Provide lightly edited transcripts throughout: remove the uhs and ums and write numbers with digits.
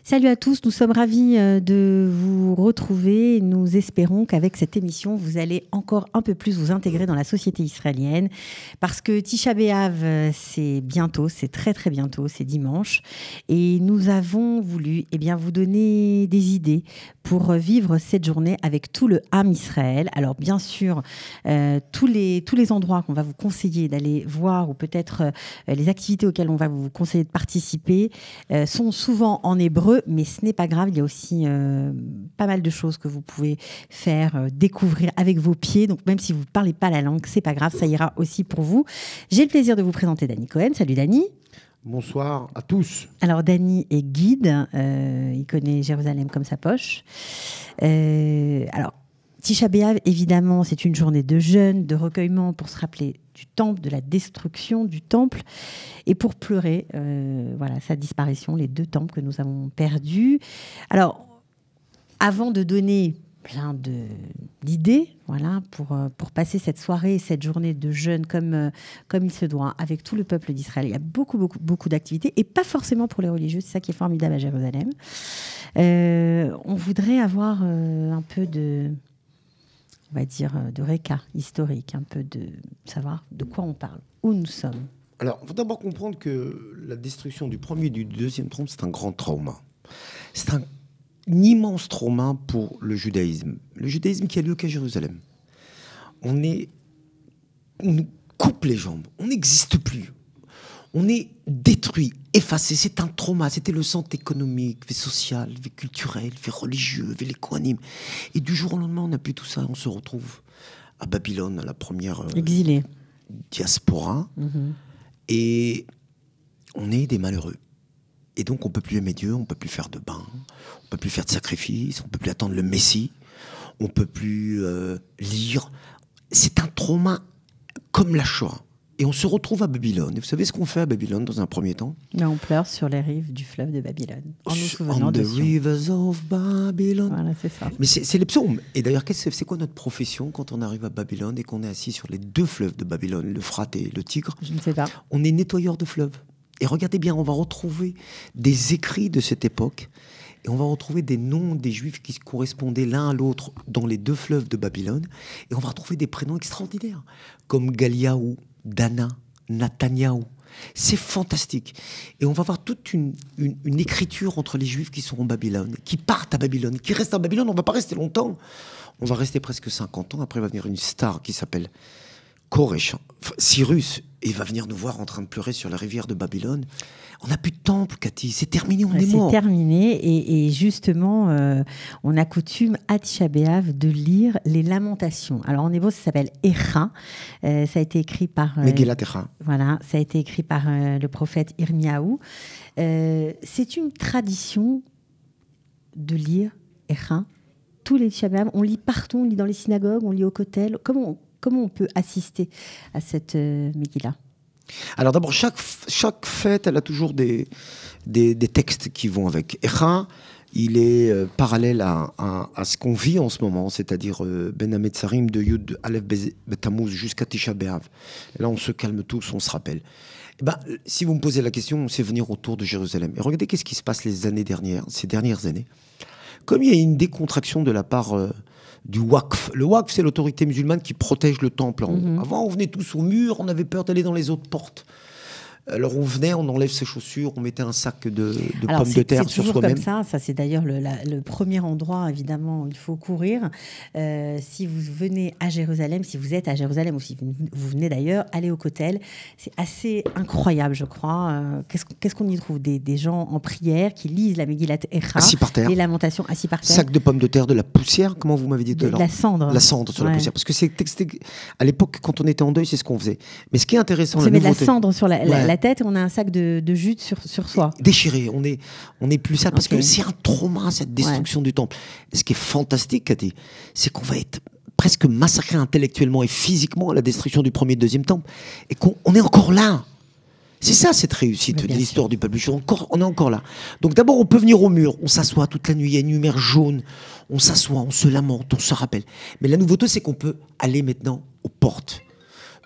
Salut à tous, nous sommes ravis de vous retrouver. Nous espérons qu'avec cette émission, vous allez encore un peu plus vous intégrer dans la société israélienne parce que Tisha B'Av, c'est bientôt, c'est très très bientôt, c'est dimanche. Et nous avons voulu vous donner des idées pour vivre cette journée avec tout le Ham Israël. Alors bien sûr, tous les endroits qu'on va vous conseiller d'aller voir ou peut-être les activités auxquelles on va vous conseiller de participer sont souvent en hébreu. Mais ce n'est pas grave, il y a aussi pas mal de choses que vous pouvez faire, découvrir avec vos pieds. Donc même si vous ne parlez pas la langue, c'est pas grave, ça ira aussi pour vous. J'ai le plaisir de vous présenter Danny Cohen. Salut Danny. Bonsoir à tous. Alors Danny est guide, il connaît Jérusalem comme sa poche. Alors Tisha B'Av, évidemment, c'est une journée de jeûne, de recueillement pour se rappeler du temple, de la destruction du temple, et pour pleurer sa disparition, les 2 temples que nous avons perdus. Alors, avant de donner plein d'idées pour passer cette soirée, cette journée de jeûne comme il se doit, avec tout le peuple d'Israël, il y a beaucoup d'activités, et pas forcément pour les religieux, c'est ça qui est formidable à Jérusalem. On voudrait avoir un peu de réca historique, un peu de savoir de quoi on parle, où nous sommes. Alors, il faut d'abord comprendre que la destruction du premier et du deuxième temple, c'est un grand trauma. C'est un immense trauma pour le judaïsme. Le judaïsme qui a lieu qu'à Jérusalem. On nous coupe les jambes, on n'existe plus. On est détruit, effacé. C'est un trauma. C'était le centre économique, social, culturel, religieux, les Kohanim. Et du jour au lendemain, on n'a plus tout ça. On se retrouve à Babylone, à la première exilé diaspora. Et on est des malheureux. Et donc, on ne peut plus aimer Dieu, on ne peut plus faire de bain, on ne peut plus faire de sacrifices, on ne peut plus attendre le Messie, on ne peut plus lire. C'est un trauma comme la Shoah. Et on se retrouve à Babylone. Et vous savez ce qu'on fait à Babylone dans un premier temps ? On pleure sur les rives du fleuve de Babylone. En nous souvenant de On the rivers of Babylon. Voilà, c'est ça. Mais c'est les psaumes. Et d'ailleurs, c'est quoi notre profession quand on arrive à Babylone et qu'on est assis sur les 2 fleuves de Babylone, l'Euphrate et le Tigre ? Je ne sais pas. On est nettoyeur de fleuves. Et regardez bien, on va retrouver des écrits de cette époque. Et on va retrouver des noms des Juifs qui correspondaient l'un à l'autre dans les 2 fleuves de Babylone. Et on va retrouver des prénoms extraordinaires, comme Galiaou, Dana, Nathaniaou. C'est fantastique. Et on va voir toute une écriture entre les Juifs qui sont en Babylone, qui partent à Babylone, qui restent à Babylone. On ne va pas rester longtemps. On va rester presque 50 ans. Après, va venir une star qui s'appelle Koresh, Cyrus, et il va venir nous voir en train de pleurer sur la rivière de Babylone. On n'a plus de temple, Cathy. C'est terminé, on est mort. C'est terminé. Et justement, on a coutume à Tisha B'Av de lire les Lamentations. Alors en hébreu, ça s'appelle Echa. Ça a été écrit par... Megillat Echa. Voilà, ça a été écrit par le prophète Irmiaou. C'est une tradition de lire Echa. Tous les Tisha B'Av, on lit partout, on lit dans les synagogues, on lit au kotel. Comment on peut assister à cette Megillah ? Alors d'abord, chaque fête, elle a toujours des textes qui vont avec. Echa, il est parallèle à ce qu'on vit en ce moment, c'est-à-dire Ben Hametzarim de Yud Aleph Betamuz jusqu'à Tisha B'Av. Et là, on se calme tous, on se rappelle. Si vous me posez la question, c'est venir autour de Jérusalem. Et regardez qu'est-ce qui se passe ces dernières années. Comme il y a une décontraction de la part du Waqf. Le Waqf, c'est l'autorité musulmane qui protège le temple. Avant, on venait tous au mur, on avait peur d'aller dans les autres portes. Alors on venait, on enlève ses chaussures, on mettait un sac de pommes de terre sur soi-même. C'est toujours comme ça c'est d'ailleurs le premier endroit, évidemment, où il faut courir. Si vous venez à Jérusalem, si vous êtes à Jérusalem ou si vous venez d'ailleurs, allez au Kotel. C'est assez incroyable, je crois. Qu'est-ce qu'on y trouve des gens en prière qui lisent la Megillat Echa, assis par terre. Les Lamentations, assis par terre. Sac de pommes de terre, de la poussière, comment vous m'avez dit tout à l'heure ? La cendre. La cendre sur la poussière. Parce que à l'époque, quand on était en deuil, c'est ce qu'on faisait. Mais ce qui est intéressant... On se met de la cendre sur la tête et on a un sac de jute sur soi. Déchiré, on est plus sale parce que c'est un trauma, cette destruction du temple. Ce qui est fantastique, Cathy, c'est qu'on va être presque massacré intellectuellement et physiquement à la destruction du premier et deuxième temple et qu'on est encore là. C'est ça cette réussite de l'histoire du peuple juif. On est encore là. Donc d'abord, on peut venir au mur, on s'assoit toute la nuit, il y a une lumière jaune, on s'assoit, on se lamente, on se rappelle. Mais la nouveauté, c'est qu'on peut aller maintenant aux portes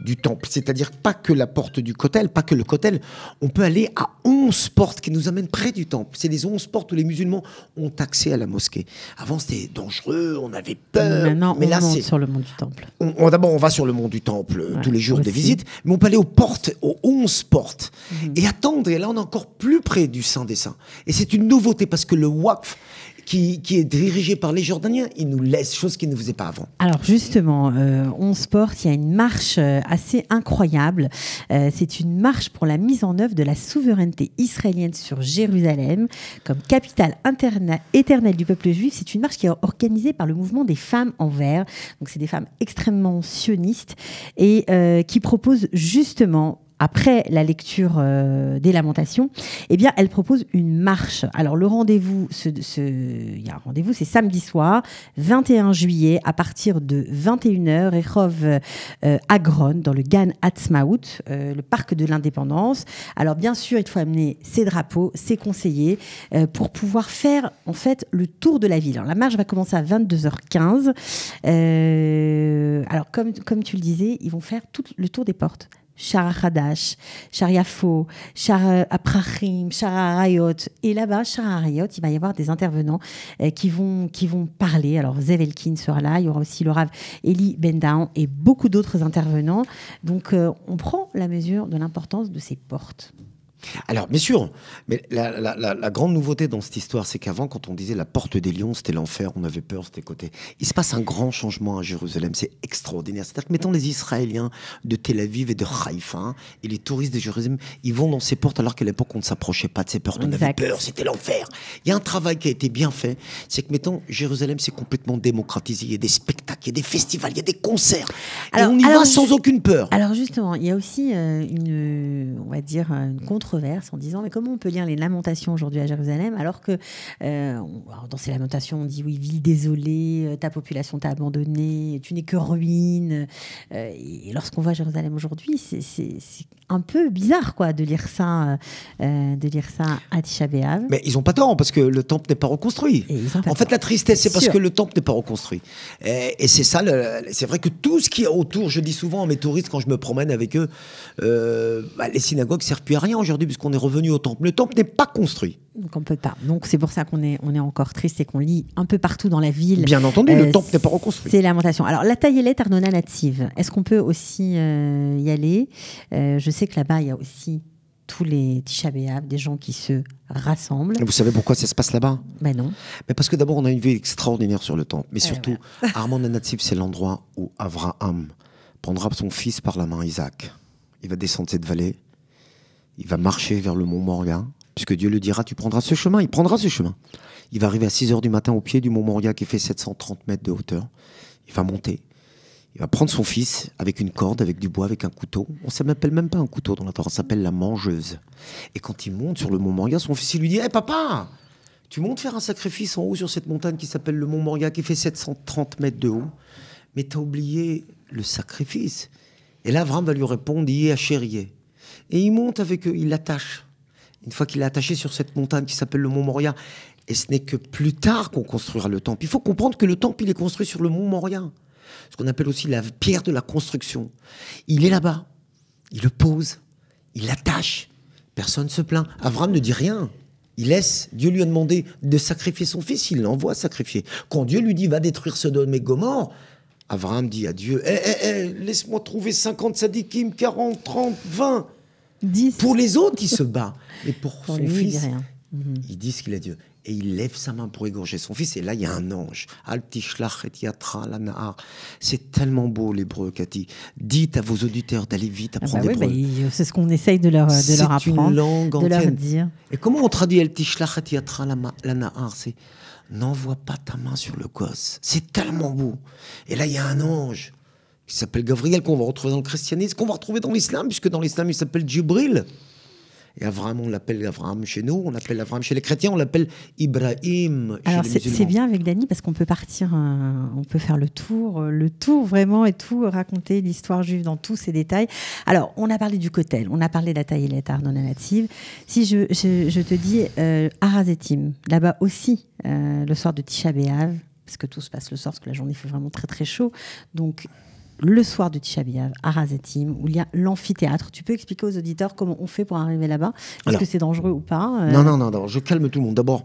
du temple. C'est-à-dire pas que la porte du kotel, pas que le kotel. On peut aller à 11 portes qui nous amènent près du temple. C'est les 11 portes où les musulmans ont accès à la mosquée. Avant, c'était dangereux, on avait peur. Maintenant, mais on là, monte sur le mont du temple. D'abord, on va sur le mont du temple tous les jours des visites, mais on peut aller aux portes, aux 11 portes, et attendre. Et là, on est encore plus près du Saint des Saints. Et c'est une nouveauté parce que le Waqf, qui est dirigé par les Jordaniens, il nous laisse, chose qu'il ne faisait pas avant. Alors justement, 11 portes, il y a une marche assez incroyable. C'est une marche pour la mise en œuvre de la souveraineté israélienne sur Jérusalem comme capitale éternelle du peuple juif. C'est une marche qui est organisée par le mouvement des femmes en vert. Donc c'est des femmes extrêmement sionistes et qui proposent justement, après la lecture des Lamentations, eh bien, elle propose une marche. Alors, le rendez-vous, il y a un rendez-vous, c'est samedi soir, 21 juillet, à partir de 21h, Rehov Agron, dans le Gan Hatzmaout, le parc de l'Indépendance. Alors, bien sûr, il faut amener ses drapeaux, ses conseillers, pour pouvoir faire, en fait, le tour de la ville. Alors, la marche va commencer à 22h15. Alors, comme tu le disais, ils vont faire tout le tour des portes. Shara Hadash, Shara Yafo, Shara Aprachim, Shara Arayot. Et là-bas, Shara Arayot, il va y avoir des intervenants qui vont parler. Alors, Zev Elkin sera là, il y aura aussi le Rav Eli Ben-Dahan et beaucoup d'autres intervenants. Donc, on prend la mesure de l'importance de ces portes. Alors, bien sûr, mais la grande nouveauté dans cette histoire, c'est qu'avant, quand on disait la porte des lions, c'était l'enfer, on avait peur, c'était côté. Il se passe un grand changement à Jérusalem, c'est extraordinaire. C'est-à-dire que, mettons, les Israéliens de Tel Aviv et de Haïfa, et les touristes de Jérusalem, ils vont dans ces portes alors qu'à l'époque, on ne s'approchait pas de ces portes, on avait peur, c'était l'enfer. Il y a un travail qui a été bien fait, c'est que, mettons, Jérusalem, c'est complètement démocratisé, il y a des spectacles, il y a des festivals, il y a des concerts, et on y va sans aucune peur. Alors justement, il y a aussi on va dire, une controverse en disant mais comment on peut lire les Lamentations aujourd'hui à Jérusalem alors que dans ces Lamentations on dit oui, ville désolée, ta population t'a abandonné, tu n'es que ruine, et lorsqu'on va à Jérusalem aujourd'hui c'est un peu bizarre quoi de lire ça à Tisha B'Av. Mais ils n'ont pas tort parce que le temple n'est pas reconstruit. En fait, la tristesse, c'est parce que le temple n'est pas reconstruit. Et c'est ça, c'est vrai que tout ce qui est autour, je dis souvent à mes touristes quand je me promène avec eux, les synagogues ne servent plus à rien aujourd'hui puisqu'on est revenu au temple. Le temple n'est pas construit. Donc on peut pas. Donc c'est pour ça qu'on est encore triste et qu'on lit un peu partout dans la ville. Bien entendu, le temple n'est pas reconstruit. C'est Lamentation. Alors la Taïelet Arnona Native, est-ce qu'on peut aussi y aller? Je sais que là-bas il y a aussi tous les Tisha B'Av, des gens qui se rassemblent. Et vous savez pourquoi ça se passe là-bas? Ben non. Mais parce que d'abord on a une vue extraordinaire sur le temple. Mais surtout, Arnona Native, c'est l'endroit où Abraham prendra son fils par la main, Isaac. Il va descendre cette vallée. Il va marcher vers le mont Moria. Puisque Dieu lui dira, tu prendras ce chemin, il prendra ce chemin. Il va arriver à 6h du matin au pied du mont Moria qui fait 730 mètres de hauteur. Il va monter. Il va prendre son fils avec une corde, avec du bois, avec un couteau. On ne s'appelle même pas un couteau dans la Torah, ça s'appelle la mangeuse. Et quand il monte sur le mont Moria, son fils il lui dit, hey, papa, tu montes faire un sacrifice en haut sur cette montagne qui s'appelle le mont Moria qui fait 730 mètres de haut. Mais tu as oublié le sacrifice. Et là, Abraham va lui répondre, Yé Hachérié. Et il monte avec eux, il l'attache. Une fois qu'il est attaché sur cette montagne qui s'appelle le mont Moria, et ce n'est que plus tard qu'on construira le temple. Il faut comprendre que le temple, il est construit sur le mont Moria, ce qu'on appelle aussi la pierre de la construction. Il est là-bas, il le pose, il l'attache, personne ne se plaint. Abraham ne dit rien, il laisse. Dieu lui a demandé de sacrifier son fils, il l'envoie sacrifier. Quand Dieu lui dit va détruire Sodome et Gomorrhe, Abraham dit à Dieu, laisse-moi trouver 50 sadikim, 40, 30, 20. 10. Pour les autres, il se bat. Mais pour son lui, fils, il dit rien. Il dit ce qu'il a dit. Et il lève sa main pour égorger son fils. Et là, il y a un ange. Al tishlach et yatra la nahar. C'est tellement beau l'hébreu, Cathy. Dites à vos auditeurs d'aller vite apprendre l'hébreu. C'est ce qu'on essaye de leur apprendre. C'est une langue de leur ancienne. dire. Et comment on traduit Al tishlach et yatra la nahar? C'est n'envoie pas ta main sur le gosse. C'est tellement beau. Et là, il y a un ange qui s'appelle Gabriel, qu'on va retrouver dans le christianisme, qu'on va retrouver dans l'islam, puisque dans l'islam, il s'appelle Djibril. Et Abraham, on l'appelle Abraham chez nous, on l'appelle Abraham chez les chrétiens, on l'appelle Ibrahim chez Alors les musulmans. c'est bien avec Dany parce qu'on peut partir, on peut faire le tour vraiment et tout, raconter l'histoire juive dans tous ses détails. Alors, on a parlé du Kotel, on a parlé de la Taïelet Arnona Native. Si je te dis Harazetim, là-bas aussi, le soir de Tisha B'Av, parce que tout se passe le soir, parce que la journée fait vraiment très très chaud, donc le soir de Tisha B'Av à Razatim, où il y a l'amphithéâtre. Tu peux expliquer aux auditeurs comment on fait pour arriver là-bas? Est-ce que c'est dangereux ou pas? Non, je calme tout le monde. D'abord,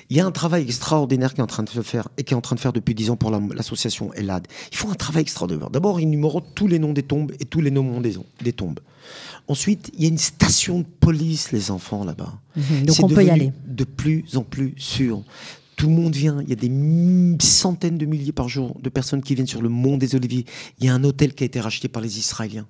il y a un travail extraordinaire qui est en train de se faire et qui est en train de faire depuis 10 ans pour l'association Elad. Ils font un travail extraordinaire. D'abord, ils numérotent tous les noms des tombes et tous les noms des tombes. Ensuite, il y a une station de police, les enfants, là-bas. Donc on peut y aller. De plus en plus sûr. Tout le monde vient. Il y a des centaines de milliers par jour de personnes qui viennent sur le mont des Oliviers. Il y a un hôtel qui a été racheté par les Israéliens.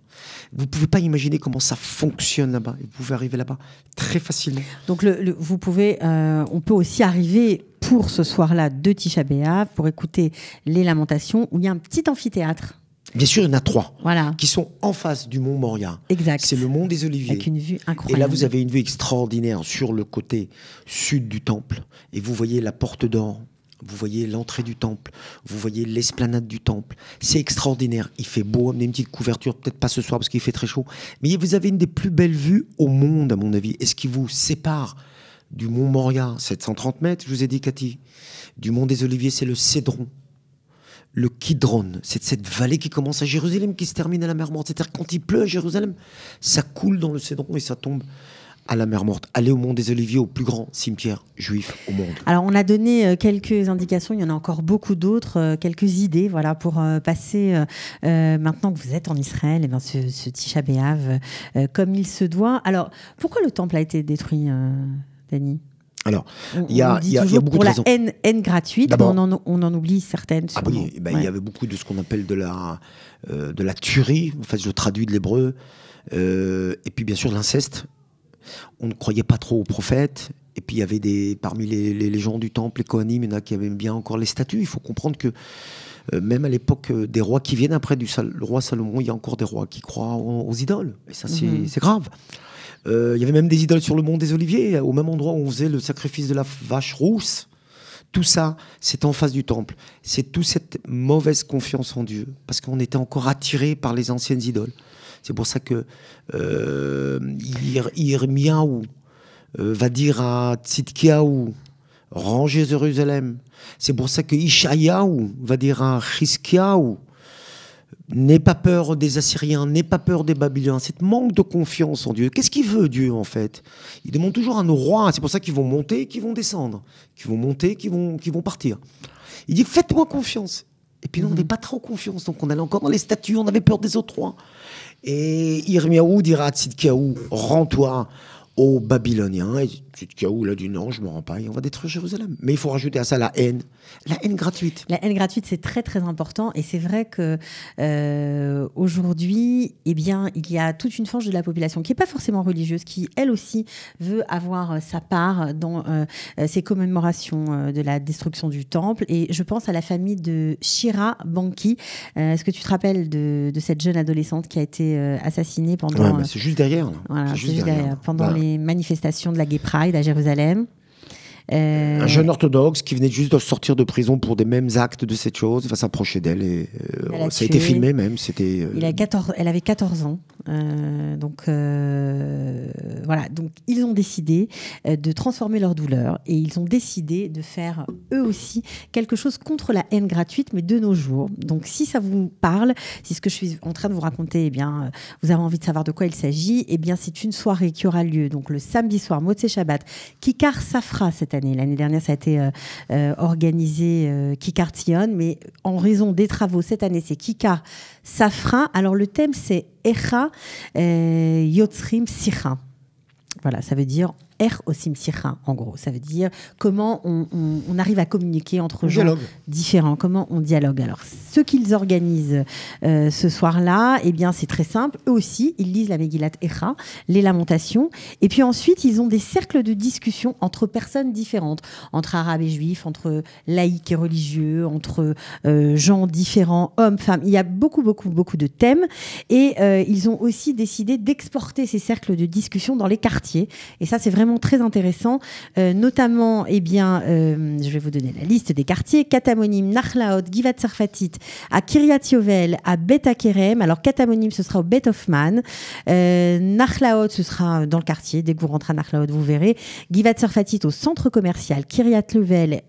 Vous ne pouvez pas imaginer comment ça fonctionne là-bas. Vous pouvez arriver là-bas très facilement. Donc vous pouvez, on peut aussi arriver pour ce soir-là de Tisha B'Av pour écouter les lamentations où il y a un petit amphithéâtre. Bien sûr, il y en a 3 voilà. qui sont en face du mont Moria. Exact. C'est le mont des Oliviers. Avec une vue incroyable. Et là, vous avez une vue extraordinaire sur le côté sud du temple. Et vous voyez la porte d'or, vous voyez l'entrée du temple, vous voyez l'esplanade du temple. C'est extraordinaire. Il fait beau, amenez une petite couverture, peut-être pas ce soir parce qu'il fait très chaud. Mais vous avez une des plus belles vues au monde, à mon avis. Et ce qui vous sépare du mont Moria, 730 mètres, je vous ai dit, Cathy, du mont des Oliviers, c'est le Cédron. Le Kidron, c'est cette vallée qui commence à Jérusalem, qui se termine à la mer Morte. C'est-à-dire quand il pleut à Jérusalem, ça coule dans le Cédron et ça tombe à la mer Morte. Allez au mont des Oliviers, au plus grand cimetière juif au monde. Alors on a donné quelques indications, il y en a encore beaucoup d'autres, quelques idées, voilà, pour passer maintenant que vous êtes en Israël, et bien ce Tisha B'Av comme il se doit. Alors pourquoi le temple a été détruit, Dani? Alors, il y a beaucoup de raisons. Pour la haine gratuite, on en oublie certaines. Ah oui, il y avait beaucoup de ce qu'on appelle de la tuerie, en fait je traduis de l'hébreu, et puis bien sûr l'inceste. On ne croyait pas trop aux prophètes, et puis il y avait parmi les gens du temple, les Kohanim, il y en a qui aimaient bien encore les statues. Il faut comprendre que même à l'époque des rois qui viennent après le roi Salomon, il y a encore des rois qui croient aux idoles, et ça c'est grave. Il y avait même des idoles sur le mont des Oliviers, au même endroit où on faisait le sacrifice de la vache rousse. Tout ça, c'est en face du temple. C'est toute cette mauvaise confiance en Dieu, parce qu'on était encore attiré par les anciennes idoles. C'est pour ça que Yirmiyahu va dire à Tzidkiyahu, rangez Jérusalem. C'est pour ça que Ishayahu va dire à Chizkiyahu, n'aie pas peur des Assyriens, n'aie pas peur des Babyloniens. Cette manque de confiance en Dieu. Qu'est-ce qu'il veut, Dieu, en fait? Il demande toujours à nos rois. C'est pour ça qu'ils vont monter, qu'ils vont descendre. Qu'ils vont monter, qu'ils vont partir. Il dit, faites-moi confiance. Et puis, nous, on n'avait pas trop confiance. Donc, on allait encore dans les statues. On avait peur des autres rois. Et Yirmiyahu dira à Tzidkiyahu, rends-toi aux Babyloniens. Et Tzidkiyahu, il a dit, non, je ne me rends pas. Et on va détruire Jérusalem. Mais il faut rajouter à ça la haine. La haine gratuite. La haine gratuite, c'est très, très important. Et c'est vrai que aujourd'hui, eh bien, il y a toute une frange de la population qui n'est pas forcément religieuse, qui, elle aussi, veut avoir sa part dans ces commémorations de la destruction du temple. Et je pense à la famille de Shira Banki. Est-ce que tu te rappelles de cette jeune adolescente qui a été assassinée pendant... Ouais, c'est juste derrière. Là. Voilà, c'est juste derrière. Pendant les manifestations de la Gay Pride à Jérusalem. Un jeune orthodoxe qui venait juste de sortir de prison pour des mêmes actes de cette chose, va s'approcher d'elle et ça a été filmé même. Elle avait 14 ans. Donc voilà, donc ils ont décidé de transformer leur douleur et ils ont décidé de faire eux aussi quelque chose contre la haine gratuite, mais de nos jours. Donc si ça vous parle, si ce que je suis en train de vous raconter, eh bien, vous avez envie de savoir de quoi il s'agit, eh bien c'est une soirée qui aura lieu donc le samedi soir, Motzei Shabbat, Kikar Safra cette année. L'année dernière, ça a été organisé Kikar Tzion, mais en raison des travaux, cette année, c'est Kikar Safra. Alors, le thème, c'est Echa Yotzrim Sicha. Voilà, ça veut dire Osim Sicha, en gros. Ça veut dire comment on arrive à communiquer entre gens différents, comment on dialogue. Alors, ce qu'ils organisent ce soir-là, eh bien, c'est très simple. Eux aussi, ils lisent la Megillat Echa, les lamentations. Et puis ensuite, ils ont des cercles de discussion entre personnes différentes, entre arabes et juifs, entre laïcs et religieux, entre gens différents, hommes, femmes. Il y a beaucoup de thèmes. Et ils ont aussi décidé d'exporter ces cercles de discussion dans les quartiers. Et ça, c'est vraiment très intéressant, notamment, eh bien, je vais vous donner la liste des quartiers: Katamonim, Nachlaot, Givat Sarfatit, à Kiryat Yovel, à Bet Hakerem. Alors Katamonim, ce sera au Bet Hoffman. Nachlaot, ce sera dans le quartier. Dès que vous rentrez à Nachlaot, vous verrez. Givat Sarfatit au centre commercial. Kiryat Yovel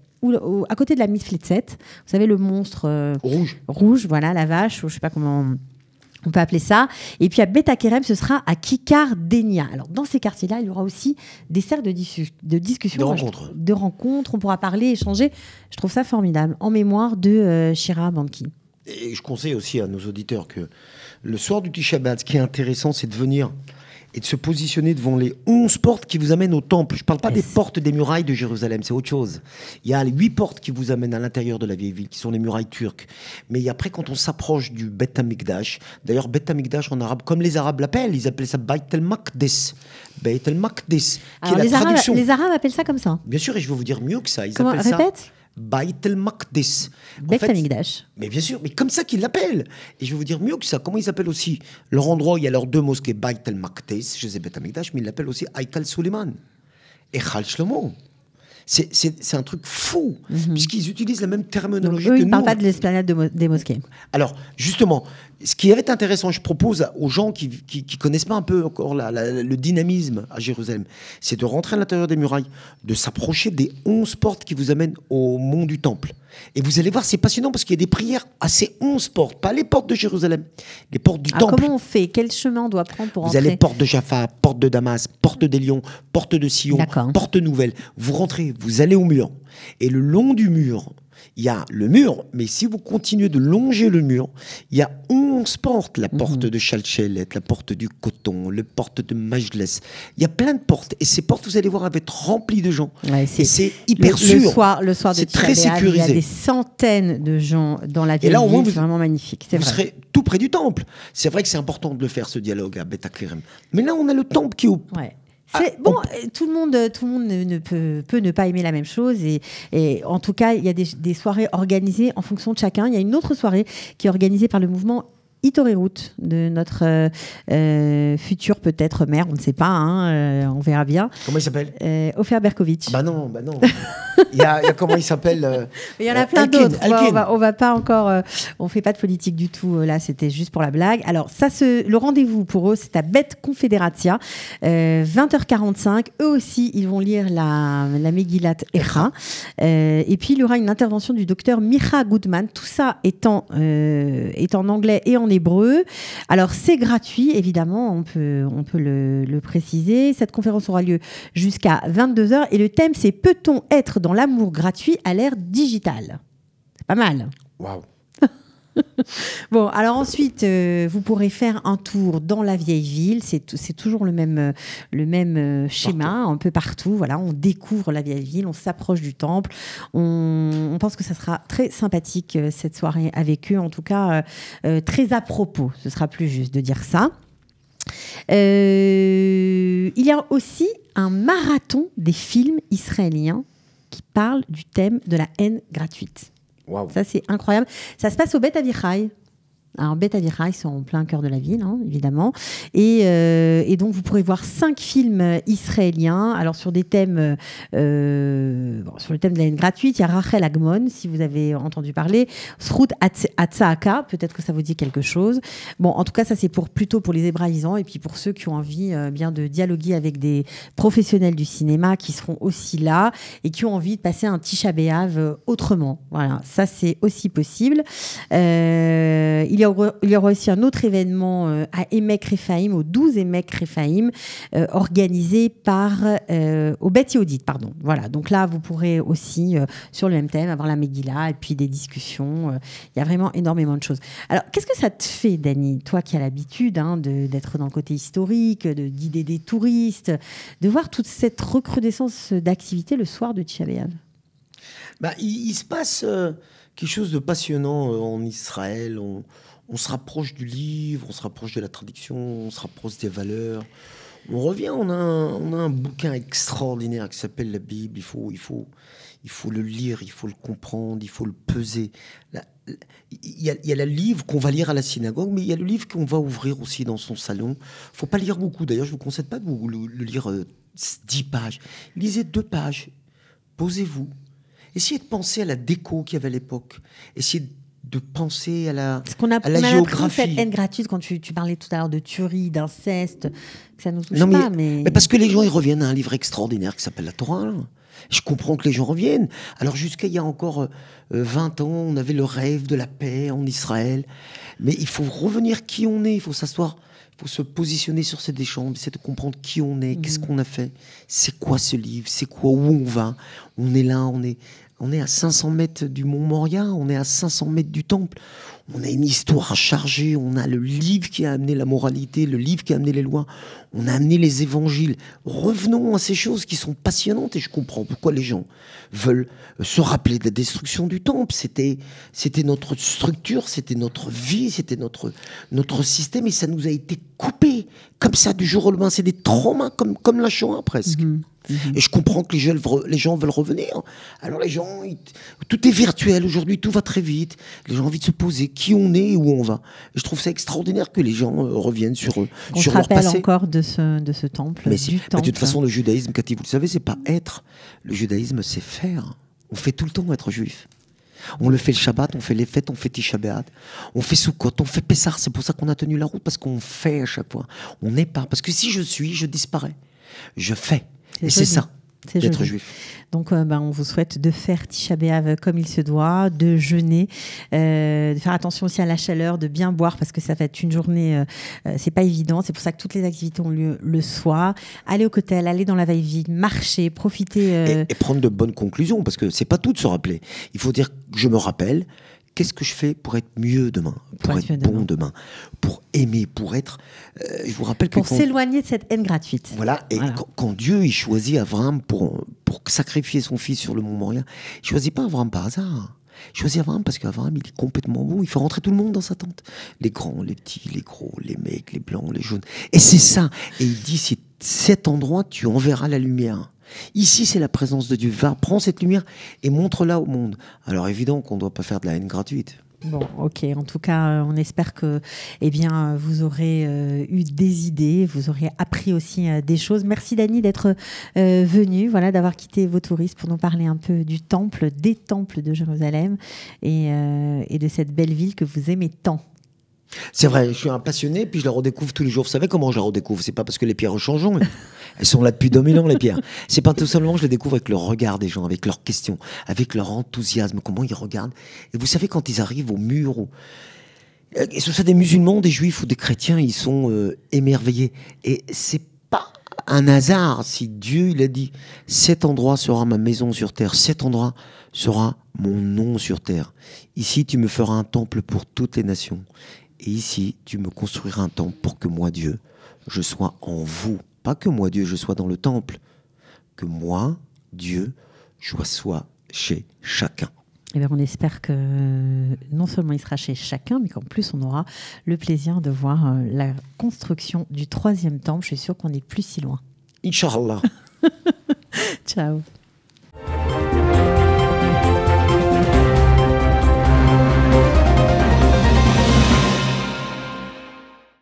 à côté de la Mifletzet. Vous savez, le monstre rouge, voilà, la vache, je ne sais pas comment on peut appeler ça. Et puis à Bet Hakerem, ce sera à Kikar Denia. Alors dans ces quartiers-là, il y aura aussi des cercles de discussion, de rencontres. On pourra parler, échanger. Je trouve ça formidable. En mémoire de Shira Banki. Et je conseille aussi à nos auditeurs que le soir du Tisha B'Av, ce qui est intéressant, c'est de venir et de se positionner devant les 11 portes qui vous amènent au temple. Je ne parle pas des portes des murailles de Jérusalem, c'est autre chose. Il y a les 8 portes qui vous amènent à l'intérieur de la vieille ville, qui sont les murailles turques. Mais après, quand on s'approche du Bet HaMikdash, d'ailleurs, Bet HaMikdash en arabe, comme les Arabes l'appellent, ils appellent ça Beit el-Maqdis. Beit el-Maqdis, qui est la traduction. Les Arabes appellent ça comme ça. Bien sûr, et je vais vous dire mieux que ça. Ils Comment, appellent répète ça Beit el-Maqdis. Beit HaMikdash. Mais bien sûr, mais comme ça qu'ils l'appellent. Et je vais vous dire mieux que ça. Comment ils appellent aussi leur endroit où il y a leurs 2 mosquées, Beit el-Maqdis, je sais Beit HaMikdash, mais ils l'appellent aussi Haikal Suleiman et Chal Shlomo. C'est un truc fou, puisqu'ils utilisent la même terminologie que nous. Ils ne parlent pas de l'esplanade des mosquées. Alors, justement, ce qui est intéressant, je propose aux gens qui connaissent pas un peu encore le dynamisme à Jérusalem, c'est de rentrer à l'intérieur des murailles, de s'approcher des 11 portes qui vous amènent au mont du Temple. Et vous allez voir, c'est passionnant parce qu'il y a des prières à ces 11 portes, pas les portes de Jérusalem, les portes du Temple. Comment on fait? Quel chemin on doit prendre pour rentrer? Vous allez porte de Jaffa, porte de Damas, porte des Lions, porte de Sion, porte nouvelle. Vous rentrez, vous allez au mur. Et le long du mur, il y a le mur, mais si vous continuez de longer le mur, il y a 11 portes. La porte de Chalchelet, la porte du Coton, la porte de Majles. Il y a plein de portes. Et ces portes, vous allez voir, elles vont être remplies de gens. Ouais, c'est hyper sûr. Le soir de c'est très sécurisé. Il y a des centaines de gens dans la ville. C'est vraiment magnifique. Vous serez tout près du temple. C'est vrai que c'est important de le faire, ce dialogue à Bet Hakerem. Mais là, on a le temple qui est au... Ouais. Tout le monde ne peut ne pas aimer la même chose et en tout cas il y a des soirées organisées en fonction de chacun. Il y a une autre soirée qui est organisée par le mouvement Itorerut de notre futur peut-être maire, on ne sait pas, on verra bien. Comment il s'appelle? Ofer Berkovitch. Bah non. il y a comment il s'appelle Il y en a plein d'autres. On va pas encore. On fait pas de politique du tout. Là, c'était juste pour la blague. Alors le rendez-vous pour eux, c'est à Bet Confederatia, 20h45. Eux aussi, ils vont lire la Megillat Echa. Et puis il y aura une intervention du docteur Micha Goodman. Tout ça est en anglais et en hébreu. Alors c'est gratuit, évidemment, on peut le préciser. Cette conférence aura lieu jusqu'à 22h et le thème c'est peut-on être dans l'amour gratuit à l'ère digitale? C'est pas mal. Waouh. Bon, alors ensuite, vous pourrez faire un tour dans la vieille ville. C'est toujours le même schéma, un peu partout. Voilà, on découvre la vieille ville, on s'approche du temple. On pense que ça sera très sympathique cette soirée avec eux. En tout cas, très à propos. Ce sera plus juste de dire ça. Il y a aussi un marathon des films israéliens qui parle du thème de la haine gratuite. Wow. Ça, c'est incroyable. Ça se passe au Bet Avichai. Alors, Bet Avichai, c'est en plein cœur de la ville, évidemment. Et donc, vous pourrez voir 5 films israéliens. Alors, sur des thèmes, sur le thème de la haine gratuite, il y a Rachel Agmon, si vous avez entendu parler. Srout Hatzaaka, peut-être que ça vous dit quelque chose. Bon, en tout cas, ça, c'est plutôt pour les hébraïsants et puis pour ceux qui ont envie bien de dialoguer avec des professionnels du cinéma qui seront aussi là et qui ont envie de passer un Tisha B'Av autrement. Voilà, ça, c'est aussi possible. Il y aura aussi un autre événement à Emek Rephaim, au 12 Emek Rephaim, organisé au Bet Yehudit, pardon. Voilà, donc là, vous pourrez aussi, sur le même thème, avoir la Megillah et puis des discussions. Il y a vraiment énormément de choses. Alors, qu'est-ce que ça te fait, Dani, toi qui as l'habitude d'être dans le côté historique, de guider des touristes, de voir toute cette recrudescence d'activité le soir de Tisha B'Av? Il se passe quelque chose de passionnant en Israël. On se rapproche du livre, on se rapproche de la traduction, on se rapproche des valeurs. On revient, on a un bouquin extraordinaire qui s'appelle la Bible. Il faut le lire, il faut le comprendre, il faut le peser. Il y a le livre qu'on va lire à la synagogue, mais il y a le livre qu'on va ouvrir aussi dans son salon. Il ne faut pas lire beaucoup. D'ailleurs, je ne vous conseille pas de le lire 10 pages. Lisez 2 pages. Posez-vous. Essayez de penser à la déco qu'il y avait à l'époque. Essayez de penser à la, Parce qu'on a, à la on a géographie. cette haine gratuite quand tu parlais tout à l'heure de tuerie, d'inceste, que ça nous touche Non, pas. Mais parce que les gens, ils reviennent à un livre extraordinaire qui s'appelle la Torah. Là. Je comprends que les gens reviennent. Alors, jusqu'à il y a encore 20 ans, on avait le rêve de la paix en Israël. Mais il faut revenir qui on est. Il faut s'asseoir, il faut se positionner sur cette échange, essayer de comprendre qui on est, qu'est-ce qu'on a fait, c'est quoi ce livre, c'est quoi, où on va. On est là, on est à 500 mètres du Mont Moria, on est à 500 mètres du temple. On a une histoire à charger, on a le livre qui a amené la moralité, le livre qui a amené les lois, on a amené les évangiles. Revenons à ces choses qui sont passionnantes et je comprends pourquoi les gens veulent se rappeler de la destruction du temple. C'était notre structure, c'était notre vie, c'était notre système et ça nous a été coupé comme ça du jour au lendemain. C'est des traumas comme la Shoah presque. Et je comprends que les gens veulent revenir. Alors les gens, tout est virtuel aujourd'hui, tout va très vite. Les gens ont envie de se poser qui on est et où on va. Et je trouve ça extraordinaire que les gens reviennent sur leur passé. On se rappelle encore de ce temple. Mais temple. de toute façon, le judaïsme, Cathy, vous le savez, c'est pas être. Le judaïsme, c'est faire. On fait tout le temps être juif. On le fait le Shabbat, on fait les fêtes, on fait Tisha B'Av, on fait Sukkot, on fait Pessah. C'est pour ça qu'on a tenu la route, parce qu'on fait à chaque fois. On n'est pas. Parce que si je suis, je disparais. Je fais. Et c'est ça, d'être juif. Donc, on vous souhaite de faire Tisha B'Av comme il se doit, de jeûner, de faire attention aussi à la chaleur, de bien boire parce que ça va être une journée, c'est pas évident. C'est pour ça que toutes les activités ont lieu le soir. Aller au cotel, aller dans la Vaille-Ville, marcher, profiter. Et prendre de bonnes conclusions parce que c'est pas tout de se rappeler. Il faut dire, je me rappelle. Qu'est-ce que je fais pour être mieux demain, pour être bon demain, pour aimer, pour être... je vous rappelle que pour s'éloigner de cette haine gratuite. Voilà, et voilà. Quand Dieu il choisit Abraham pour sacrifier son fils sur le mont Moria, il ne choisit pas Abraham par hasard. Il choisit Abraham parce qu'Abraham, il est complètement bon. Il fait rentrer tout le monde dans sa tente. Les grands, les petits, les gros, les mecs, les blancs, les jaunes. Et c'est ça. Et il dit, c'est cet endroit, tu enverras la lumière. Ici, c'est la présence de Dieu. Va, prends cette lumière et montre-la au monde. Alors, évidemment qu'on ne doit pas faire de la haine gratuite. Bon, ok. En tout cas, on espère que, vous aurez eu des idées, vous aurez appris aussi des choses. Merci Dany d'être venu, voilà, d'avoir quitté vos touristes pour nous parler un peu du temple, des temples de Jérusalem et de cette belle ville que vous aimez tant. C'est vrai, je suis un passionné, puis je la redécouvre tous les jours. Vous savez comment je la redécouvre? C'est pas parce que les pierres changent. Elles sont là depuis 2000 ans, les pierres. C'est pas tout simplement que je les découvre avec le regard des gens, avec leurs questions, avec leur enthousiasme, comment ils regardent. Et vous savez, quand ils arrivent au mur, que ce soit des musulmans, des juifs ou des chrétiens, ils sont émerveillés. Et c'est pas un hasard si Dieu, il a dit, cet endroit sera ma maison sur terre, cet endroit sera mon nom sur terre. Ici, tu me feras un temple pour toutes les nations. Et ici, tu me construiras un temple pour que moi, Dieu, je sois en vous. Pas que moi, Dieu, je sois dans le temple. Que moi, Dieu, je sois chez chacun. Eh bien, on espère que non seulement il sera chez chacun, mais qu'en plus, on aura le plaisir de voir la construction du 3e temple. Je suis sûre qu'on n'est plus si loin. Inch'Allah. Ciao.